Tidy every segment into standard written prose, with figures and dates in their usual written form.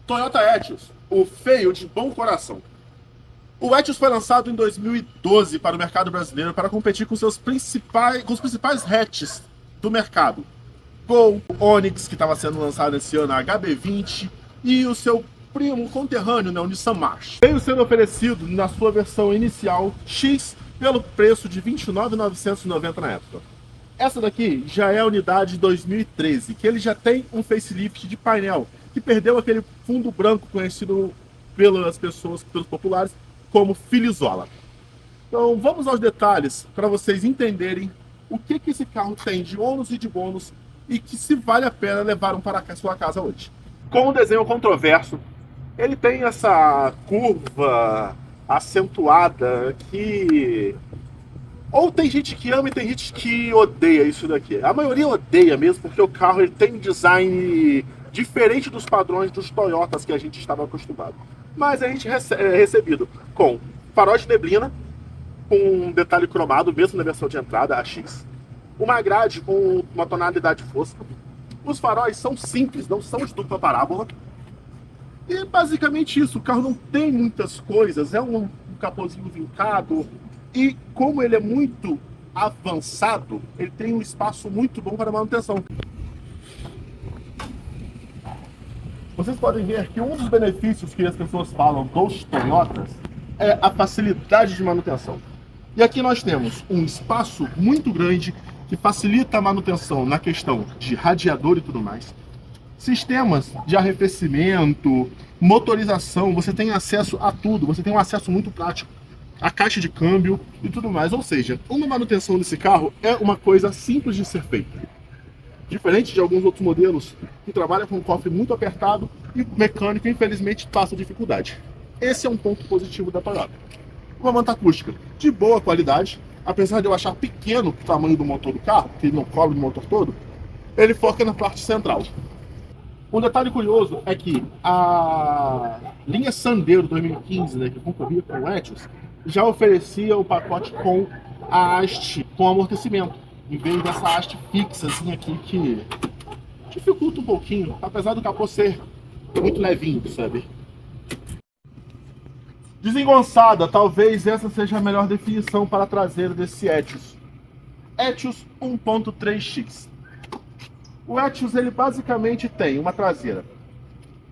Toyota Etios, o feio de bom coração. O Etios foi lançado em 2012 para o mercado brasileiro para competir com os principais hatches do mercado. Gol, Onix, que estava sendo lançado esse ano, a HB20, e o seu primo conterrâneo, né, o Nissan March. Veio sendo oferecido na sua versão inicial X pelo preço de R$ 29.990 na época. Essa daqui já é a unidade 2013, que ele já tem um facelift de painel, que perdeu aquele fundo branco conhecido pelas pessoas, pelos populares, como Filizola. Então vamos aos detalhes para vocês entenderem o que esse carro tem de ônus e de bônus e que se vale a pena levar um para a sua casa hoje. Com um desenho controverso, ele tem essa curva acentuada que... ou tem gente que ama e tem gente que odeia isso daqui. A maioria odeia mesmo, porque o carro ele tem um design diferente dos padrões dos Toyotas que a gente estava acostumado. Mas a gente é recebido com farol de neblina, com um detalhe cromado, mesmo na versão de entrada, a X. Uma grade com uma tonalidade fosca. Os faróis são simples, não são de dupla parábola. E basicamente isso, o carro não tem muitas coisas, é um capôzinho vincado. E como ele é muito avançado, ele tem um espaço muito bom para manutenção. Vocês podem ver que um dos benefícios que as pessoas falam dos Toyotas é a facilidade de manutenção. E aqui nós temos um espaço muito grande que facilita a manutenção na questão de radiador e tudo mais. Sistemas de arrefecimento, motorização, você tem acesso a tudo, você tem um acesso muito prático. A caixa de câmbio e tudo mais. Ou seja, uma manutenção desse carro é uma coisa simples de ser feita. Diferente de alguns outros modelos que trabalham com um cofre muito apertado e o mecânico, infelizmente, passa dificuldade. Esse é um ponto positivo da Toyota. Uma manta acústica de boa qualidade, apesar de eu achar pequeno o tamanho do motor do carro, que ele não cobre o motor todo, ele foca na parte central. Um detalhe curioso é que a linha Sandero 2015, né, que concorria com o Etios, já oferecia o pacote com a haste com amortecimento, em vez dessa haste fixa assim aqui que dificulta um pouquinho, apesar do capô ser muito levinho, sabe? Desengonçada, talvez essa seja a melhor definição para a traseira desse Etios. Etios 1.3X. O Etios ele basicamente tem uma traseira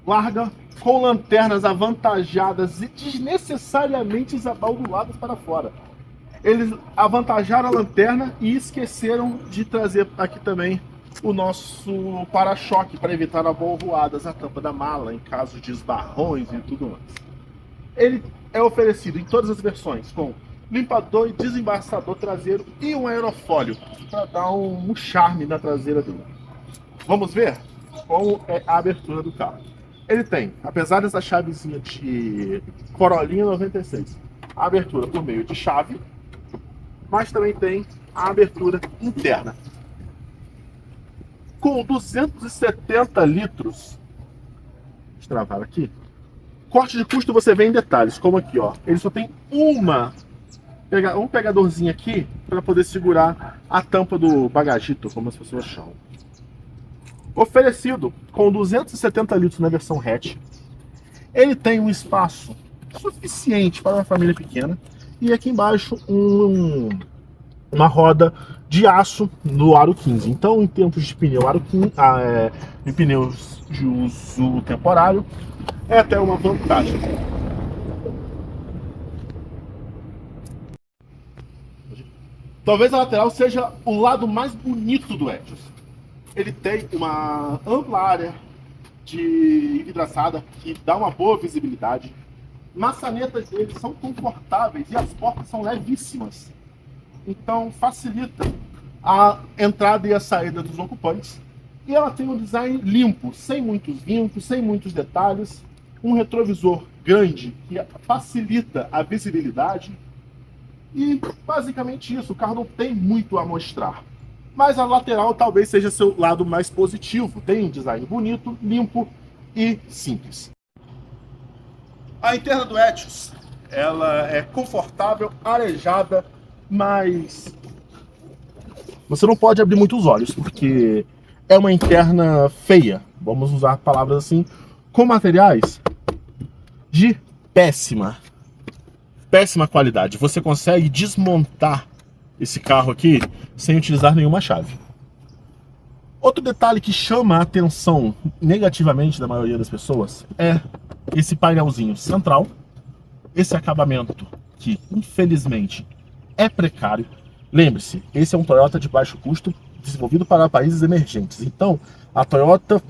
larga, com lanternas avantajadas e desnecessariamente abalduladas para fora. Eles avantajaram a lanterna e esqueceram de trazer aqui também o nosso para-choque para evitar avolvoadas na tampa da mala em caso de esbarrões e tudo mais. Ele é oferecido em todas as versões com limpador e desembaçador traseiro e um aerofólio para dar um charme na traseira dele. Vamos ver como é a abertura do carro. Ele tem, apesar dessa chavezinha de Corolinha 96, a abertura por meio de chave, mas também tem a abertura interna. Com 270 litros, deixa eu travar aqui, corte de custo você vê em detalhes, como aqui, ó. Ele só tem um pegadorzinho aqui para poder segurar a tampa do bagagito, como as pessoas chamam. Oferecido com 270 litros na versão hatch, ele tem um espaço suficiente para uma família pequena e aqui embaixo uma roda de aço no aro 15. Então, em tempos de pneu aro 15, em pneus de uso temporário, é até uma vantagem. Talvez a lateral seja o lado mais bonito do Etios. Ele tem uma ampla área de envidraçada que dá uma boa visibilidade. Maçanetas dele são confortáveis e as portas são levíssimas. Então facilita a entrada e a saída dos ocupantes. E ela tem um design limpo, sem muitos vincos, sem muitos detalhes. Um retrovisor grande que facilita a visibilidade. E basicamente isso, o carro não tem muito a mostrar. Mas a lateral talvez seja seu lado mais positivo. Tem um design bonito, limpo e simples. A interna do Etios, ela é confortável, arejada, mas você não pode abrir muito os olhos, porque é uma interna feia, vamos usar palavras assim, com materiais de péssima qualidade. Você consegue desmontar esse carro aqui sem utilizar nenhuma chave. Outro detalhe que chama a atenção negativamente da maioria das pessoas é esse painelzinho central, esse acabamento que infelizmente é precário. Lembre-se, esse é um Toyota de baixo custo desenvolvido para países emergentes. Então, a Toyota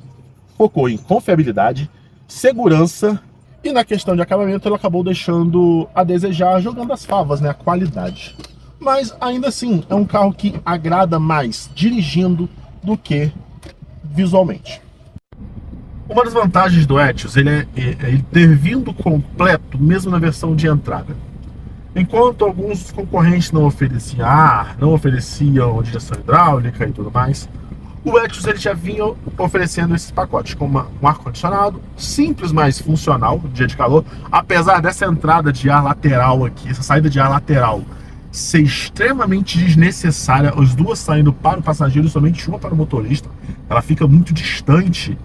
focou em confiabilidade, segurança e na questão de acabamento ela acabou deixando a desejar, jogando as favas, né, a qualidade. Mas ainda assim, é um carro que agrada mais dirigindo do que visualmente. Uma das vantagens do Etios, ele ter vindo completo, mesmo na versão de entrada. Enquanto alguns concorrentes não ofereciam ar, não ofereciam direção hidráulica e tudo mais, o Etios ele já vinha oferecendo esses pacotes com um ar-condicionado simples, mas funcional, no dia de calor, apesar dessa entrada de ar lateral aqui, essa saída de ar lateral ser extremamente desnecessária, as duas saindo para o passageiro e somente uma para o motorista. Ela fica muito distante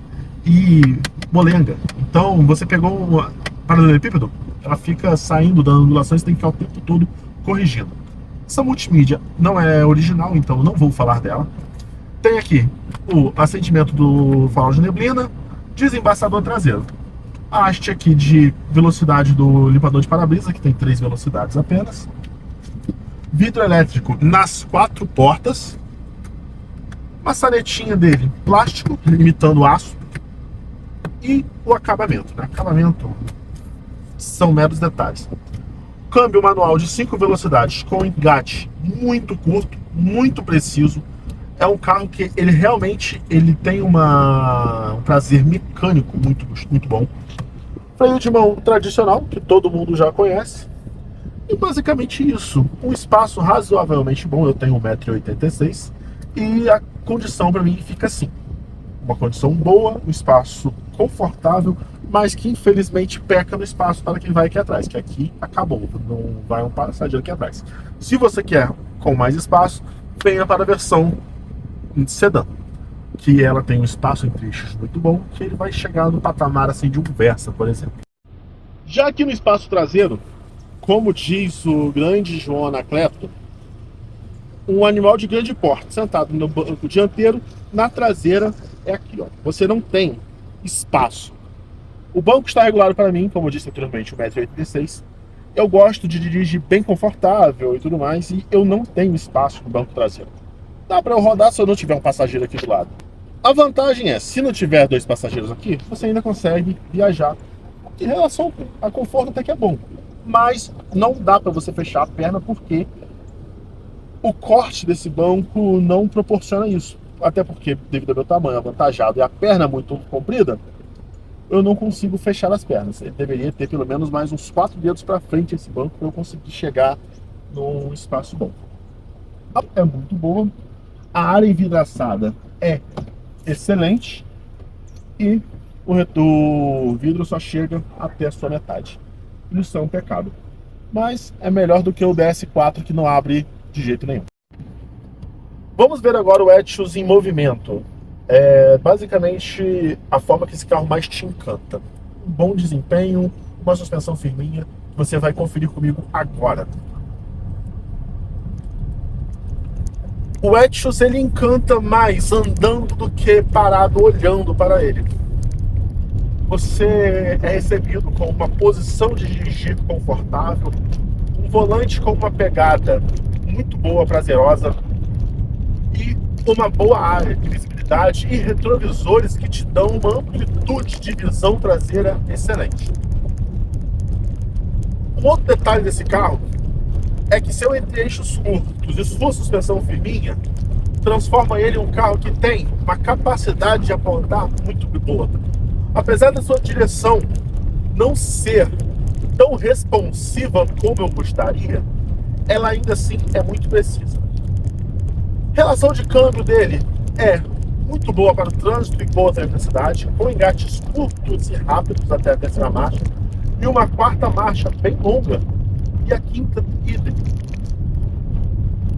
e molenga. Então, você pegou um paralelepípedo, ela fica saindo, dando ondulações, tem que ficar o tempo todo corrigindo. Essa multimídia não é original, então não vou falar dela. Tem aqui o acendimento do farol de neblina, desembaçador traseiro. A haste aqui de velocidade do limpador de para-brisa, que tem 3 velocidades apenas. Vidro elétrico nas 4 portas. Maçanetinha dele, plástico, imitando aço. E o acabamento, né? Acabamento são meros detalhes. Câmbio manual de 5 velocidades com engate muito curto, muito preciso. É um carro que ele realmente tem um prazer mecânico muito bom. Freio de mão tradicional, que todo mundo já conhece. E basicamente isso. Um espaço razoavelmente bom. Eu tenho 1,86 m e a condição para mim fica assim. Uma condição boa, um espaço confortável, mas que infelizmente peca no espaço para quem vai aqui atrás, que aqui acabou, não vai um passageiro aqui atrás. Se você quer com mais espaço, venha para a versão sedã, que ela tem um espaço entre eixos muito bom, que ele vai chegar no patamar assim de um Versa, por exemplo. Já aqui no espaço traseiro, como diz o grande João Anacleto, um animal de grande porte sentado no banco dianteiro, na traseira é aqui, ó. Você não tem espaço. O banco está regulado para mim, como eu disse anteriormente, 1,86 m. Eu gosto de dirigir bem confortável e tudo mais, e eu não tenho espaço no banco traseiro. Dá para eu rodar se eu não tiver um passageiro aqui do lado. A vantagem é, se não tiver 2 passageiros aqui, você ainda consegue viajar. Em relação a conforto até que é bom, mas não dá para você fechar a perna porque o corte desse banco não proporciona isso. Até porque, devido ao meu tamanho avantajado e a perna muito comprida, eu não consigo fechar as pernas. Ele deveria ter pelo menos mais uns 4 dedos para frente esse banco para eu conseguir chegar num espaço bom. É muito boa. A área envidraçada é excelente e o vidro só chega até a sua metade. Isso é um pecado. Mas é melhor do que o DS4 que não abre de jeito nenhum. Vamos ver agora o Etios em movimento. É basicamente a forma que esse carro mais te encanta. Um bom desempenho, uma suspensão firminha, que você vai conferir comigo agora. O Etios ele encanta mais andando do que parado olhando para ele. Você é recebido com uma posição de dirigir confortável, um volante com uma pegada muito boa, prazerosa e uma boa área de visibilidade e retrovisores que te dão uma amplitude de visão traseira excelente. Um outro detalhe desse carro é que seu entre-eixos curtos e sua suspensão firminha transforma ele em um carro que tem uma capacidade de apontar muito boa. Apesar da sua direção não ser tão responsiva como eu gostaria, ela ainda assim é muito precisa. Relação de câmbio dele é muito boa para o trânsito e boa velocidade, com engates curtos e rápidos até a 3ª marcha e uma 4ª marcha bem longa e a 5ª híbrida.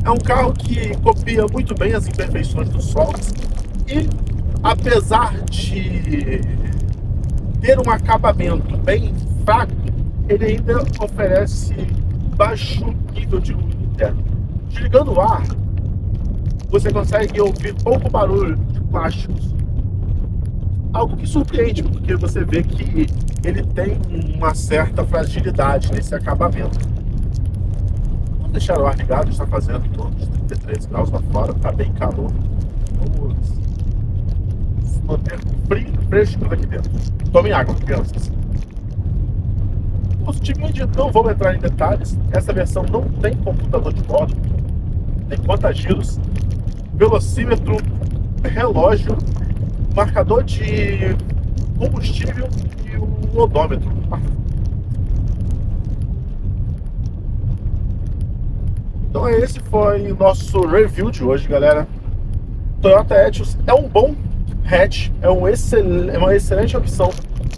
É um carro que copia muito bem as imperfeições do Solis e, apesar de ter um acabamento bem fraco, ele ainda oferece baixo nível de ruído interno. Desligando o ar, você consegue ouvir pouco barulho de plásticos. Algo que surpreende, porque você vê que ele tem uma certa fragilidade nesse acabamento. Vamos deixar o ar ligado, está fazendo em torno de 33 graus lá fora, está bem calor. Vamos manter fresco aqui dentro. Tomem água, crianças. Os timing, não vou entrar em detalhes. Essa versão não tem computador de bordo, tem conta-giros, velocímetro, relógio, marcador de combustível e o odômetro. Então esse foi o nosso review de hoje, galera. Toyota Etios é um bom hatch, é uma excelente opção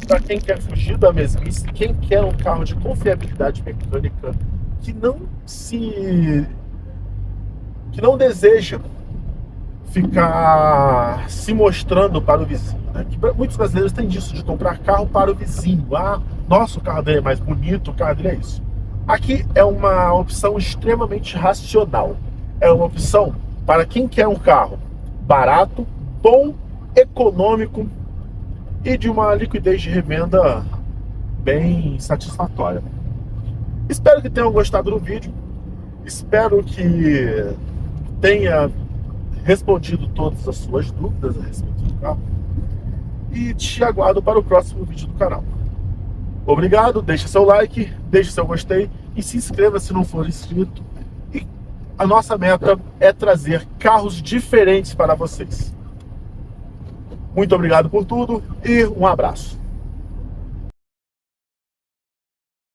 para quem quer fugir da mesmice, quem quer um carro de confiabilidade mecânica, que não deseja ficar se mostrando para o vizinho, né? Que muitos brasileiros têm disso, de comprar carro para o vizinho. Ah, nossa, o carro dele é mais bonito, o carro dele é isso. Aqui é uma opção extremamente racional. É uma opção para quem quer um carro barato, bom, econômico e de uma liquidez de revenda bem satisfatória. Espero que tenham gostado do vídeo. Espero que tenha respondido todas as suas dúvidas a respeito do carro. E te aguardo para o próximo vídeo do canal. Obrigado, deixe seu like, deixe seu gostei e se inscreva se não for inscrito. E a nossa meta é trazer carros diferentes para vocês. Muito obrigado por tudo e um abraço.